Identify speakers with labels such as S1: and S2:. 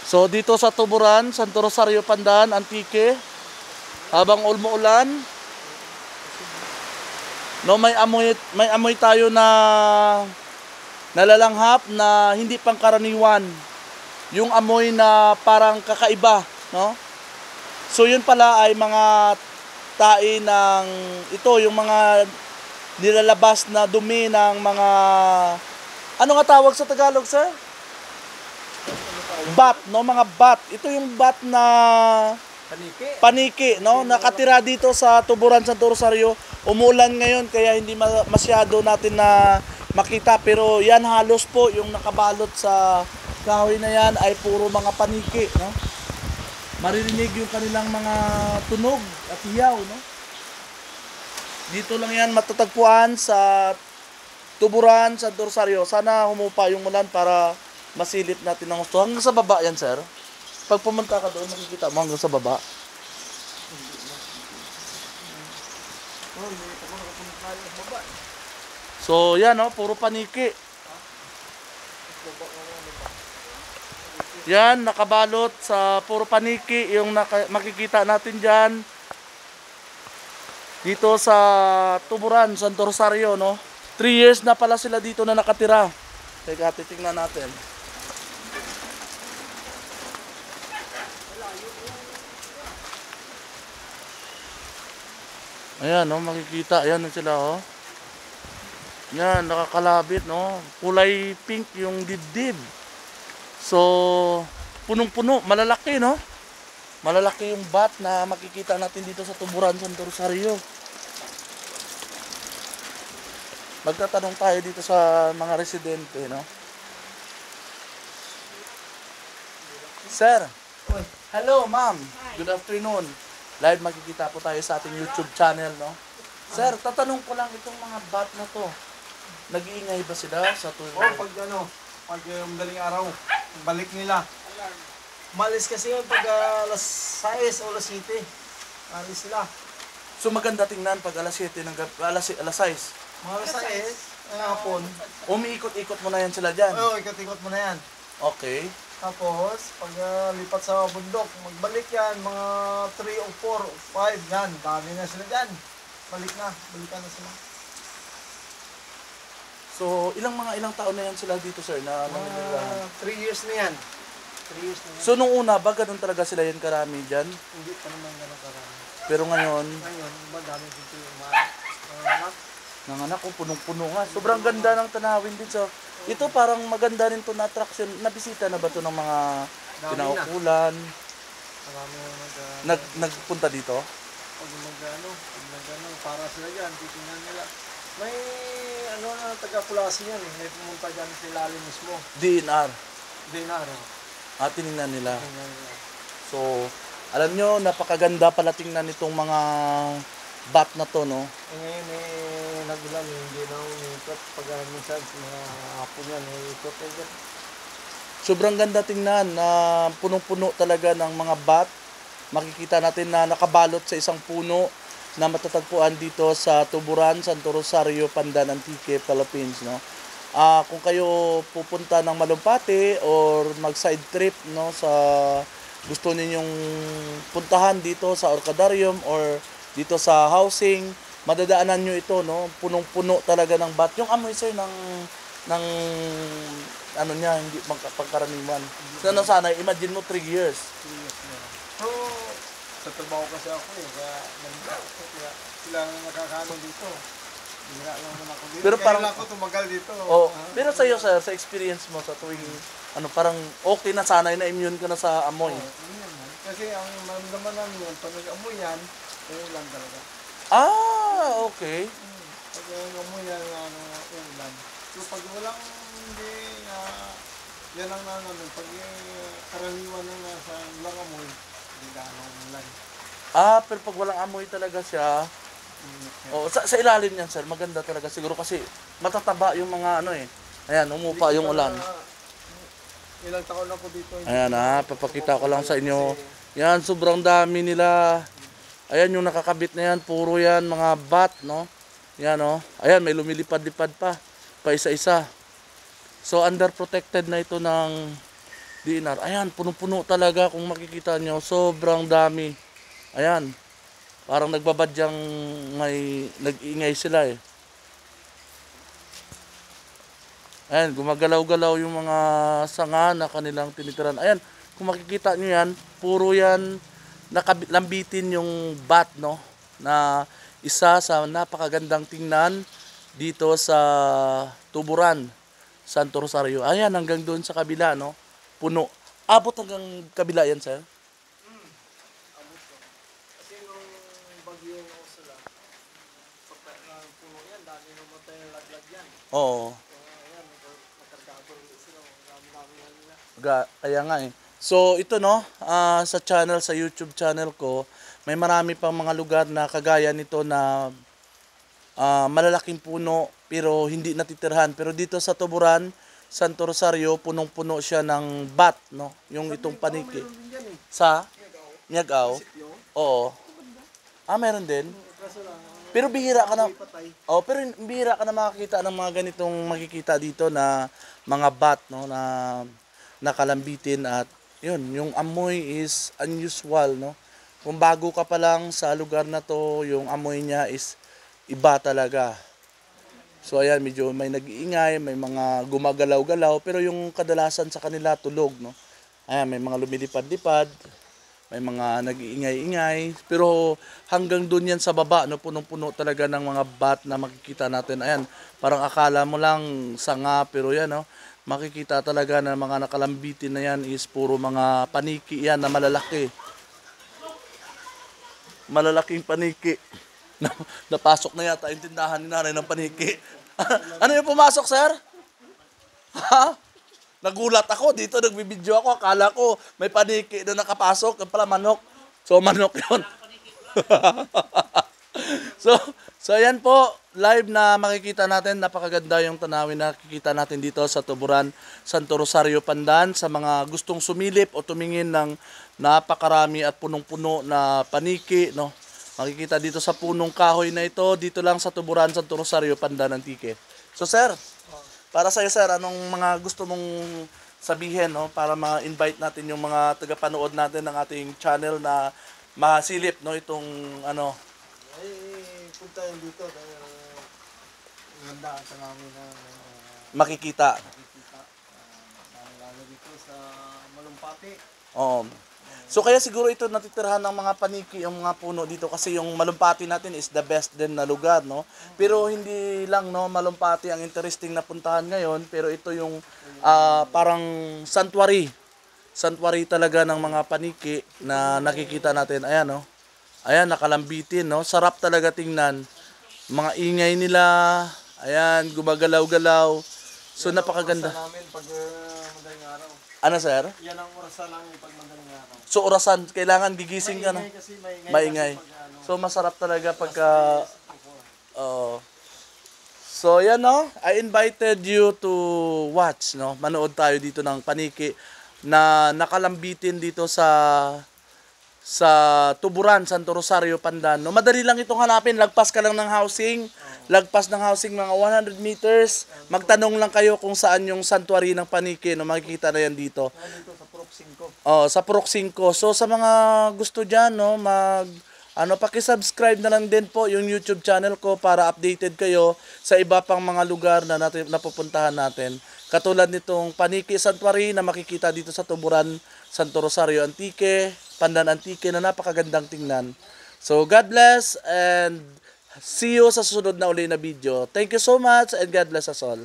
S1: So dito sa Tuburan, Santo Rosario, Pandan, Antique, habang umuulan, no, may amoy tayo na nalalanghap na hindi pangkaraniwan. Yung amoy na parang kakaiba, no? So yun pala ay mga tae ng ito, yung mga nilalabas na dumi ng mga, ano nga tawag sa Tagalog, sir? Bat, no? Mga bat. Ito yung bat na paniki, no? Nakatira dito sa Tuburan, Santo Rosario. Umulan ngayon kaya hindi masyado natin na makita, pero yan halos po yung nakabalot sa kahoy na yan ay puro mga paniki, no? Maririnig yung kanilang mga tunog at hiyaw, no? Dito lang yan matatagpuan sa Tuburan, Santo Rosario. Sana humupa yung ulan para masilip natin ng gusto. Hanggang sa baba yan, sir. Pag pumunta ka doon, makikita mo hanggang sa baba. So yan, no, puro paniki. Yan, nakabalot sa puro paniki yung makikita natin dyan. Dito sa Tuburan, Santo Rosario, no. 3 years na pala sila dito na nakatira. Teka, titingnan natin. Ayan, no, makikita. Ayan sila, oh. Yan, nakakalabit, no. Kulay pink yung dibdib. So, punong-puno, malalaki, no? Malalaki yung bat na makikita natin dito sa Tuburan, Santo Rosario. Magtatanong tayo dito sa mga residente, no? Sir. Hello, ma'am. Good afternoon. Live makikita po tayo sa ating YouTube channel, no? Sir, tatanong ko lang itong mga bat na to. Nag-iingay ba sila sa tuwing?
S2: Pag madaling araw, balik nila. Malis kasi yun pag alas 6 o alas 7. Alis sila.
S1: So maganda tingnan pag alas 7 ng gabi, alas 6.
S2: Mga alas 6, hapon.
S1: Umiikot-ikot mo na yan sila dyan.
S2: Oo, ikot-ikot mo na yan.
S1: Okay.
S2: Tapos, pag lipat sa bundok, magbalik yan, mga 3 o 4 o 5, yan. Dami na sila dyan. Balikan na sila.
S1: So, ilang taon na yan sila dito, sir, na nangyayari?
S2: 3 years na yan. 3 years na yan.
S1: So, nung una ba, ganun talaga sila yan karami dyan?
S2: Hindi pa naman ganun karami.
S1: Pero ngayon,
S2: Madami dito yung mga anak.
S1: nanganak ko, punong-puno nga. Sobrang ganda ng tanawin din. So, ito parang maganda rin to na attraction. Nabisita na ba to ng mga kinaukulan?
S2: Marami
S1: Nagpunta dito?
S2: pag para sila dyan, titingnan nila. May taga-Kulasi yan eh. May pumunta dyan sa ilalim mismo.
S1: DNR.
S2: Dinar.
S1: Tinignan nila. So, alam nyo, napakaganda pala tingnan itong mga bat na to, no?
S2: Ngayon nagulan, hindi na umikot. Pag minsan, mga hapon yan, ikot.
S1: Sobrang ganda tingnan na punong-puno talaga ng mga bat. Makikita natin na nakabalot sa isang puno na matatagpuan dito sa Tuburan, Santo Rosario, Pandan, Antique, Philippines, no? Kung kayo pupunta ng Malumpati or mag-side trip, no, sa gusto ninyong puntahan dito sa Orcadarium or dito sa housing, madadaanan nyo ito, no? Punong-puno talaga ng bat. Yung amoy, sir, ng ano niya, hindi magpagkaraniwan. So, sana, imagine mo 3 years.
S2: 3 years na. So, sa trabaho kasi ako eh, kaya sila nakakaano dito. Bira lang naman ako dito.
S1: Pero
S2: kaya
S1: parang
S2: lang ako tumagal dito.
S1: Oh, pero sa iyo, sir, sa experience mo sa tuwing parang okay na, sanay na immune ka na sa amoy.
S2: Kasi ang maramdaman namin yun, pag nag-amoy yan, lang talaga.
S1: Okay.
S2: Pag nag-amoy yan, ulan. So pag walang hindi, yan ang namin. Pag karaniwan na sa walang amoy, hindi gano'ng ulan.
S1: Pero pag walang amoy talaga siya, sa ilalim niyan, sir, maganda talaga siguro kasi matataba yung mga ayan, umupa yung ulan.
S2: Ilang taon ako dito.
S1: Ayan papakita ko lang sa inyo. Yan, sobrang dami nila. Ayan yung nakakabit na yan, puro yan mga bat, no? Yan, no? Ayan, may lumilipad-lipad pa isa-isa. So, underprotected na ito ng DNR. Ayan, punong-puno talaga kung makikita nyo. Sobrang dami. Ayan. Parang nagbabadyang nag-iingay sila eh. Ayan, gumagalaw-galaw yung mga sanga na kanilang tinitiran. Ayan, kung makikita nyo yan, puro yan nakalambitin yung bat, no? Na isa sa napakagandang tingnan dito sa Tuburan, Santo Rosario. Ayan, hanggang doon sa kabila, no? Puno. Abot hanggang kabila yan, sir?
S2: Abot ko. Kasi nung bagyo ng Osala, pagka puno yan, dami namatay ng laglag yan.
S1: Oo.
S2: Ayan, nakargado ulit sila. Dami-dami yan nila.
S1: Kaya nga eh. So ito no, sa channel, sa YouTube channel ko, may marami pang mga lugar na kagaya nito na malalaking puno pero hindi natitirhan. Pero dito sa Tuburan, Santo Rosario, punong-puno siya ng bat, no? Yung itong paniki.
S2: Meron din yan eh.
S1: Sa Miagao?
S2: Sipyo.
S1: Oo. Meron din.
S2: Kaso lang,
S1: Pero bihira ka na.
S2: may patay.
S1: Oh, pero bihira ka na makakita ng mga ganitong makikita dito na mga bat, no, na nakalambitin at yun, yung amoy is unusual, no. Kung bago ka pa lang sa lugar na to, yung amoy niya is iba talaga. So ayan, medyo may nag-iingay, may mga gumagalaw-galaw, pero yung kadalasan sa kanila tulog, no. Ayan, may mga lumilipad-lipad, may mga nag-iingay-ingay, pero hanggang doon yan sa baba, no, punong-puno talaga ng mga bat na makikita natin. Ayan, parang akala mo lang sanga, pero yan, no, makikita talaga na mga nakalambitin na yan is puro mga paniki yan na malalaki. Malalaking paniki. Napasok na yata yung tindahan ni nanay ng paniki. Ano yung pumasok, sir? Ha? Nagulat ako dito, nagbibideo ako, akala ko may paniki na nakapasok, yung pala manok. So manok yun. So ayan po, live na makikita natin, napakaganda yung tanawin na nakikita natin dito sa Tuburan, Santo Rosario, Pandan. Sa mga gustong sumilip o tumingin ng napakarami at punong-puno na paniki, no? Makikita dito sa punong kahoy na ito, dito lang sa Tuburan, Santo Rosario, Pandan, Antique. So sir, para sa'yo sir, anong mga gusto mong sabihin, no, para ma-invite natin yung mga tagapanood natin ng ating channel na masilip, no, itong ano.
S2: Ay, punta yun dito dahil handaan sa namin na
S1: Makikita.
S2: nakikita. Lalo dito sa Malumpati.
S1: Oo. So kaya siguro ito natitirhan ng mga paniki, yung mga puno dito kasi yung Malumpati natin is the best din na lugar, no? Pero hindi lang, no, Malumpati ang interesting na puntahan ngayon, pero ito yung parang sanctuary. Sanctuary talaga ng mga paniki na nakikita natin. Ayan, no? Ayan, nakalambitin, no? Sarap talaga tingnan. Mga ingay nila, ayan, gumagalaw-galaw. So napakaganda.
S2: Sa namin pag madaling araw.
S1: Ano, sir?
S2: Yan ang orasan namin pag madaling araw.
S1: So orasan, kailangan gigising ka, no?
S2: Maingay kasi
S1: Maingay.
S2: kasi pag ano.
S1: So masarap talaga pagka So yan, no, I invited you to watch, no. Manood tayo dito ng paniki na nakalambitin dito sa Tuburan, Santo Rosario, Pandan. No, madali lang itong hanapin, lagpas ka lang ng housing. Lagpas ng housing mga 100 meters. Magtanong lang kayo kung saan yung sanctuary ng paniki, no, makikita na yan dito.
S2: Dito sa Prop 5.
S1: Oh, sa Proc 5. So sa mga gusto diyan, no, paki-subscribe na lang din po yung YouTube channel ko para updated kayo sa iba pang mga lugar na napupuntahan natin. Katulad nitong Paniki Sanctuary na makikita dito sa Tuburan, Santo Rosario, Antique, Pandan, Antique na napakagandang tingnan. So God bless and see you sa susunod na uli na video. Thank you so much and God bless us all.